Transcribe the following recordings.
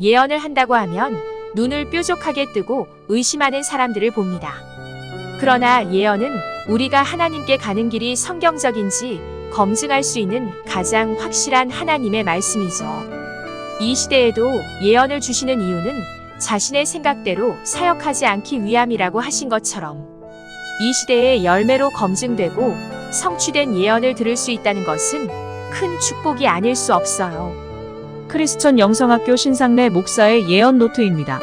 예언을 한다고 하면 눈을 뾰족하게 뜨고 의심하는 사람들을 봅니다. 그러나 예언은 우리가 하나님께 가는 길이 성경적인지 검증할 수 있는 가장 확실한 하나님의 말씀이죠. 이 시대에도 예언을 주시는 이유는 자신의 생각대로 사역하지 않기 위함이라고 하신 것처럼 이 시대의 열매로 검증되고 성취된 예언을 들을 수 있다는 것은 큰 축복이 아닐 수 없어요. 크리스천 영성학교 신상래 목사의 예언 노트입니다.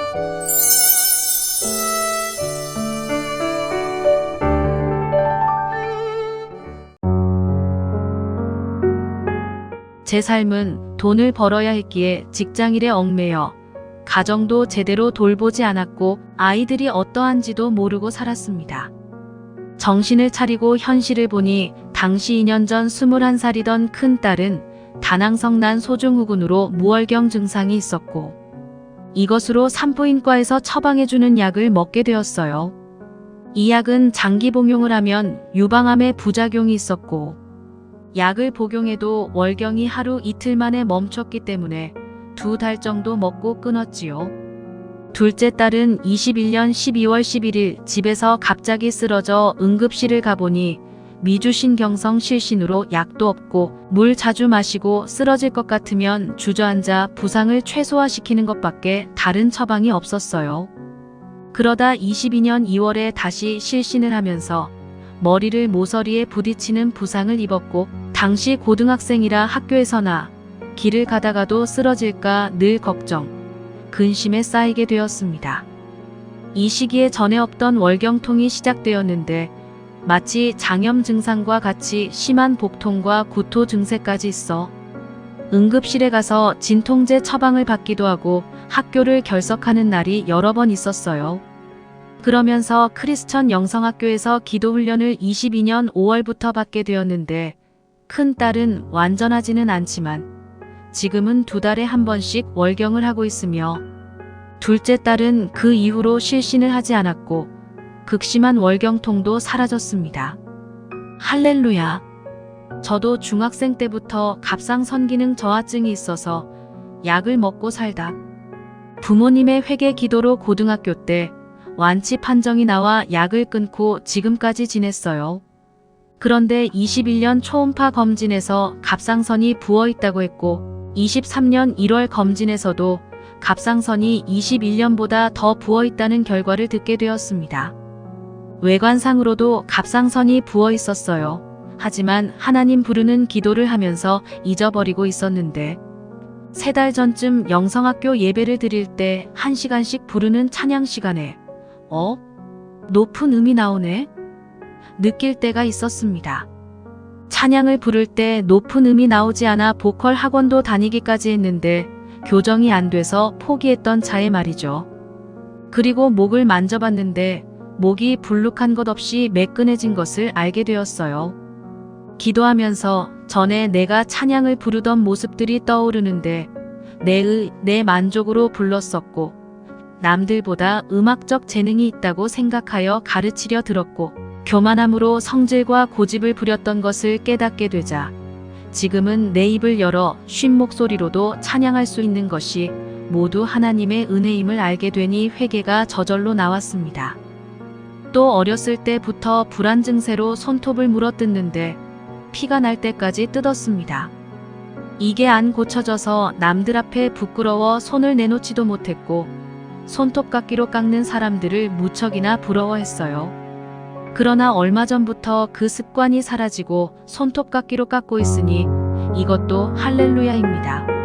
제 삶은 돈을 벌어야 했기에 직장일에 얽매여 가정도 제대로 돌보지 않았고 아이들이 어떠한지도 모르고 살았습니다. 정신을 차리고 현실을 보니 당시 2년 전 21살이던 큰딸은 다낭성 난 소중후군으로 무월경 증상이 있었고 이것으로 산부인과에서 처방해주는 약을 먹게 되었어요. 이 약은 장기 복용을 하면 유방암의 부작용이 있었고 약을 복용해도 월경이 하루 이틀 만에 멈췄기 때문에 2달 정도 먹고 끊었지요. 둘째 딸은 21년 12월 11일 집에서 갑자기 쓰러져 응급실을 가보니 미주신경성 실신으로 약도 없고 물 자주 마시고 쓰러질 것 같으면 주저앉아 부상을 최소화시키는 것밖에 다른 처방이 없었어요. 그러다 22년 2월에 다시 실신을 하면서 머리를 모서리에 부딪히는 부상을 입었고 당시 고등학생이라 학교에서나 길을 가다가도 쓰러질까 늘 걱정, 근심에 쌓이게 되었습니다. 이 시기에 전에 없던 월경통이 시작되었는데 마치 장염 증상과 같이 심한 복통과 구토 증세까지 있어 응급실에 가서 진통제 처방을 받기도 하고 학교를 결석하는 날이 여러 번 있었어요. 그러면서 크리스천 영성학교에서 기도훈련을 22년 5월부터 받게 되었는데 큰딸은 완전하지는 않지만 지금은 2달에 한 번씩 월경을 하고 있으며 둘째 딸은 그 이후로 실신을 하지 않았고 극심한 월경통도 사라졌습니다. 할렐루야. 저도 중학생 때부터 갑상선기능 저하증이 있어서 약을 먹고 살다 부모님의 회개 기도로 고등학교 때 완치 판정이 나와 약을 끊고 지금까지 지냈어요. 그런데 21년 초음파 검진에서 갑상선이 부어 있다고 했고 23년 1월 검진에서도 갑상선이 21년보다 더 부어 있다는 결과를 듣게 되었습니다. 외관상으로도 갑상선이 부어 있었어요. 하지만 하나님 부르는 기도를 하면서 잊어버리고 있었는데 3달 전쯤 영성학교 예배를 드릴 때 1시간씩 부르는 찬양 시간에 높은 음이 나오네? 느낄 때가 있었습니다. 찬양을 부를 때 높은 음이 나오지 않아 보컬 학원도 다니기까지 했는데 교정이 안 돼서 포기했던 차에 말이죠. 그리고 목을 만져봤는데 목이 불룩한 것 없이 매끈해진 것을 알게 되었어요. 기도하면서 전에 내가 찬양을 부르던 모습들이 떠오르는데 내 만족으로 불렀었고 남들보다 음악적 재능이 있다고 생각하여 가르치려 들었고 교만함으로 성질과 고집을 부렸던 것을 깨닫게 되자 지금은 내 입을 열어 쉰 목소리로도 찬양할 수 있는 것이 모두 하나님의 은혜임을 알게 되니 회개가 저절로 나왔습니다. 또 어렸을 때부터 불안 증세로 손톱을 물어뜯는데 피가 날 때까지 뜯었습니다. 이게 안 고쳐져서 남들 앞에 부끄러워 손을 내놓지도 못했고 손톱깎이로 깎는 사람들을 무척이나 부러워했어요. 그러나 얼마 전부터 그 습관이 사라지고 손톱깎이로 깎고 있으니 이것도 할렐루야입니다.